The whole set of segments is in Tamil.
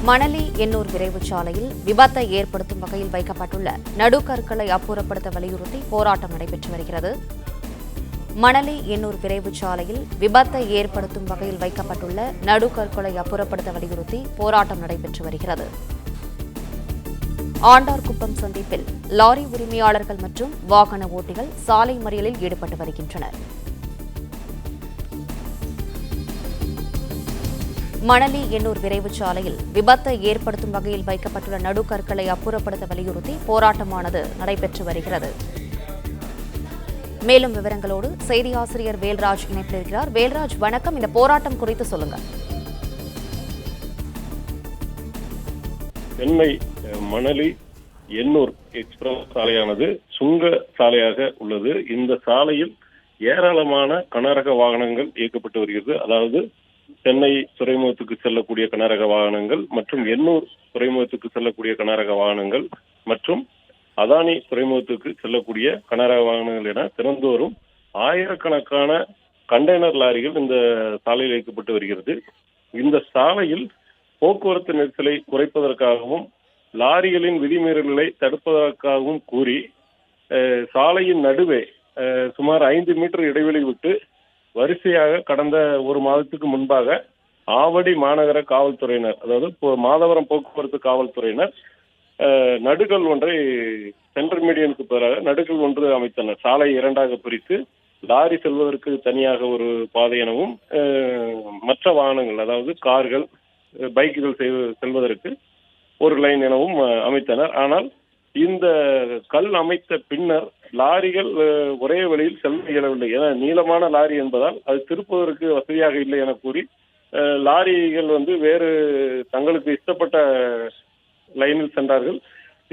மணலி எண்ணூர் விரைவு சாலையில் விபத்தை ஏற்படுத்தும் வகையில் வைக்கப்பட்டுள்ள நடுக்கற்களை அப்புறப்படுத்த வலியுறுத்தி போராட்டம் நடைபெற்று வருகிறது. மணலி எண்ணூர் விரைவு சாலையில் விபத்தை ஏற்படுத்தும் வகையில் வைக்கப்பட்டுள்ள நடுக்கற்களை அப்புறப்படுத்த வலியுறுத்தி போராட்டம் நடைபெற்று வருகிறது. ஆண்டார்குப்பம் சந்திப்பில் லாரி உரிமையாளர்கள் மற்றும் வாகன ஓட்டிகள் சாலை மறியலில் ஈடுபட்டு வருகின்றனர். மணலி எண்ணூர் விரைவு சாலையில் விபத்தை ஏற்படுத்தும் வகையில் வைக்கப்பட்டுள்ள நடுக்கற்களை அப்புறப்படுத்த வலியுறுத்தி போராட்டமானது நடைபெற்று வருகிறது. மேலும் விவரங்களோடு செய்தி ஆசிரியர் வேல்ராஜ் இணைப்பில் இருக்கிறார். வேல்ராஜ், வணக்கம். இந்த போராட்டம் குறித்து சொல்லுங்க. சென்னை மணலி எண்ணூர் எக்ஸ்பிரஸ் சாலையானது சுங்க சாலையாக உள்ளது. இந்த சாலையில் ஏராளமான கனரக வாகனங்கள் இயக்கப்பட்டு வருகிறது. அதாவது சென்னை துறைமுகத்துக்கு செல்லக்கூடிய கனரக வாகனங்கள் மற்றும் எண்ணூர் துறைமுகத்துக்கு செல்லக்கூடிய கனரக வாகனங்கள் மற்றும் அதானி துறைமுகத்துக்கு செல்லக்கூடிய கனரக வாகனங்கள் என தினந்தோறும் ஆயிரக்கணக்கான கண்டெய்னர் லாரிகள் இந்த சாலையில் இயக்கப்பட்டு வருகிறது. இந்த சாலையில் போக்குவரத்து நெரிசலை குறைப்பதற்காகவும் லாரிகளின் விதிமீறல்களை தடுப்பதற்காகவும் கூறி சாலையின் நடுவே சுமார் 5 மீட்டர் இடைவெளி விட்டு வரிசையாக கடந்த ஒரு மாதத்துக்கு முன்பாக ஆவடி மாநகர காவல்துறையினர், அதாவது மாதவரம் போக்குவரத்து காவல்துறையினர் நடுகள் ஒன்றை சென்டர் மீடியனுக்கு பதிலாக நடுகள் ஒன்று அமைத்தனர். சாலை இரண்டாக பிரித்து லாரி செல்வதற்கு தனியாக ஒரு பாதை எனவும் மற்ற வாகனங்கள், அதாவது கார்கள், பைக்குகள் செல்வதற்கு ஒரு லைன் எனவும் அமைத்தனர். ஆனால் இந்த கல் அமைத்த பின்னர் லாரிகள் ஒரே வழியில் செல்ல இயலவில்லை. என நீளமான லாரி என்பதால் அது திருப்புவதற்கு வசதியாக இல்லை என கூறி லாரிகள் வேறு தங்களுக்கு இஷ்டப்பட்ட லைனில் சென்றார்கள்.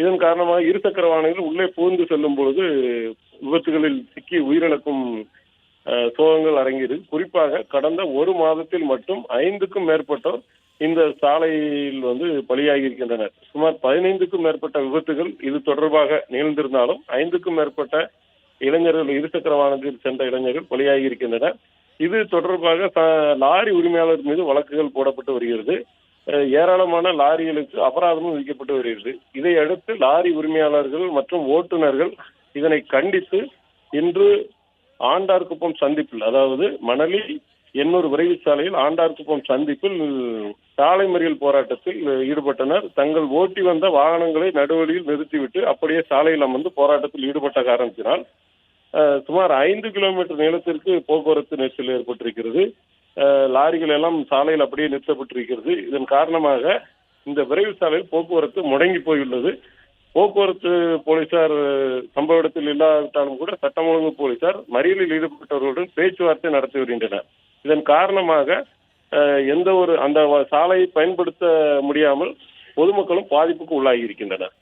இதன் காரணமாக இருசக்கர வாகனங்கள் உள்ளே புகுந்து செல்லும் பொழுது விபத்துகளில் சிக்கி உயிரிழக்கும் சோகங்கள் அரங்கியது. குறிப்பாக கடந்த ஒரு மாதத்தில் மட்டும் 5க்கும் மேற்பட்டோர் இந்த சாலையில் பலியாகி இருக்கின்றனர். சுமார் 15க்கும் மேற்பட்ட விபத்துகள் இது தொடர்பாக நிகழ்ந்திருந்தாலும் 5க்கும் மேற்பட்ட இளைஞர்கள், இருசக்கர வாகனத்தில் சென்ற இளைஞர்கள் பலியாகி இருக்கின்றனர். இது தொடர்பாக லாரி உரிமையாளர் மீது வழக்குகள் போடப்பட்டு வருகிறது. ஏராளமான லாரிகளுக்கு அபராதமும் விதிக்கப்பட்டு வருகிறது. இதையடுத்து லாரி உரிமையாளர்கள் மற்றும் ஓட்டுநர்கள் இதனை கண்டித்து இன்று ஆண்டார்குப்பம் சந்திப்பில், அதாவது மணலி எண்ணூர் விரைவு சாலையில் ஆண்டார்குப்பம் சந்திப்பில் சாலை மறியல் போராட்டத்தில் ஈடுபட்டனர். தங்கள் ஓட்டி வந்த வாகனங்களை நடுவழியில் நிறுத்திவிட்டு அப்படியே சாலையில் அமர்ந்து போராட்டத்தில் ஈடுபட்ட காரணத்தினால் சுமார் 5 கிலோமீட்டர் நீளத்திற்கு போக்குவரத்து நெரிசல் ஏற்பட்டிருக்கிறது. லாரிகள் எல்லாம் சாலையில் அப்படியே நிறுத்தப்பட்டிருக்கிறது. இதன் காரணமாக இந்த விரைவு சாலையில் போக்குவரத்து முடங்கி போயுள்ளது. போக்குவரத்து போலீசார் சம்பவ இடத்தில் இல்லாவிட்டாலும் கூட சட்டம் ஒழுங்கு போலீசார் மறியலில் ஈடுபட்டவர்களுடன் பேச்சுவார்த்தை நடத்தி வருகின்றனர். இதன் காரணமாக அந்த சாலையை பயன்படுத்த முடியாமல் பொதுமக்களும் பாதிப்புக்கு உள்ளாகி இருக்கின்றனர்.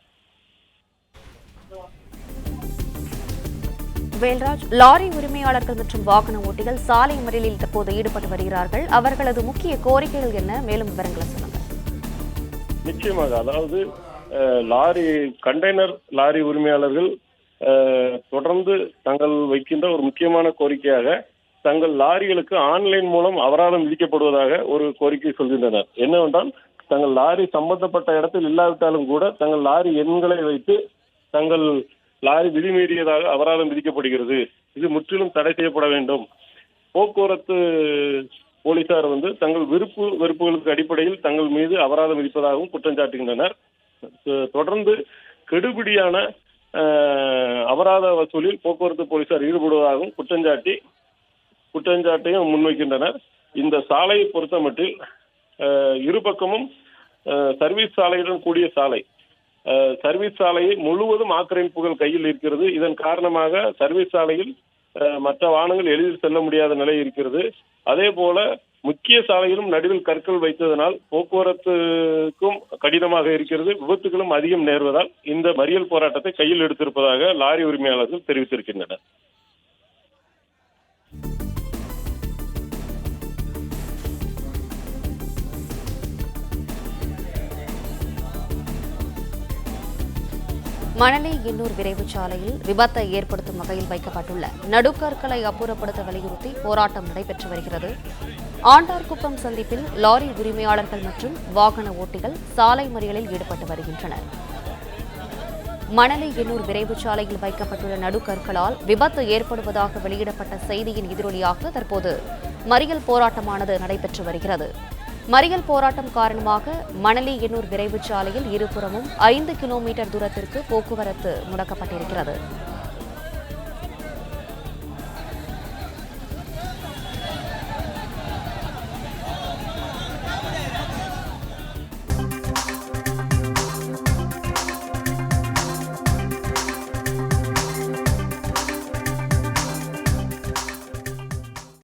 வேல்ராஜ், லாரி உரிமையாளர்கள் மற்றும் வாகன ஓட்டிகள் சாலை மறியலில் தற்போது ஈடுபட்டு வருகிறார்கள். அவர்களது முக்கிய கோரிக்கைகள் என்ன? மேலும் விவரங்களை சொல்லுங்க. நிச்சயமாக, அதாவது கண்டெய்னர் லாரி உரிமையாளர்கள் தொடர்ந்து தங்கள் வைக்கின்ற ஒரு முக்கியமான கோரிக்கையாக தங்கள் லாரிகளுக்கு ஆன்லைன் மூலம் அபராதம் விதிக்கப்படுவதாக ஒரு கோரிக்கை சொல்கின்றனர். என்னவென்றால், தங்கள் லாரி சம்பந்தப்பட்ட இடத்தில் இல்லாவிட்டாலும் கூட தங்கள் லாரி எண்களை வைத்து தங்கள் லாரி விதிமீறியதாக அபராதம் விதிக்கப்படுகிறது. இது முற்றிலும் தடை செய்யப்பட வேண்டும். போக்குவரத்து போலீசார் தங்கள் வெறுப்புகளுக்கு அடிப்படையில் தங்கள் மீது அபராதம் விதிப்பதாகவும் குற்றம் சாட்டுகின்றனர். தொடர்ந்து கெடுபிடியான அபராத வசூலில் போக்குவரத்து போலீசார் ஈடுபடுவதாகவும் குற்றஞ்சாட்டையும் முன்வைக்கின்றனர். இந்த சாலையை பொறுத்தமட்டில் இருபக்கமும் சர்வீஸ் சாலையுடன் கூடிய சாலை. சர்வீஸ் சாலையை முழுவதும் ஆக்கிரமிப்புகள் கையில் இருக்கிறது. இதன் காரணமாக சர்வீஸ் சாலையில் மற்ற வாகனங்கள் எளிதில் செல்ல முடியாத நிலை இருக்கிறது. அதே போல முக்கிய சாலையிலும் நடுவில் கற்கள் வைத்ததனால் போக்குவரத்துக்கும் கடினமாக இருக்கிறது. விபத்துகளும் அதிகம் நேர்வதால் இந்த மறியல் போராட்டத்தை கையில் எடுத்திருப்பதாக லாரி உரிமையாளர்கள் தெரிவித்திருக்கின்றனர். மணலி எண்ணூர் விரைவு சாலையில் விபத்தை ஏற்படுத்தும் வகையில் வைக்கப்பட்டுள்ள நடுக்கற்களை அப்புறப்படுத்த வலியுறுத்தி போராட்டம் நடைபெற்று வருகிறது. ஆண்டார்குப்பம் சந்திப்பில் லாரி உரிமையாளர்கள் மற்றும் வாகன ஓட்டிகள் சாலை மறியலில் ஈடுபட்டு வருகின்றனர். மணலி எண்ணூர் விரைவு சாலையில் வைக்கப்பட்டுள்ள நடுக்கற்களால் விபத்து ஏற்படுவதாக வெளியிடப்பட்ட செய்தியின் எதிரொலியாக தற்போது மறியல் போராட்டமானது நடைபெற்று வருகிறது. மறியல் போராட்டம் காரணமாக மணலி எண்ணூர் விரைவு சாலையில் இருபுறமும் 5 கிலோமீட்டர் தூரத்திற்கு போக்குவரத்து முடக்கப்பட்டிருக்கிறது.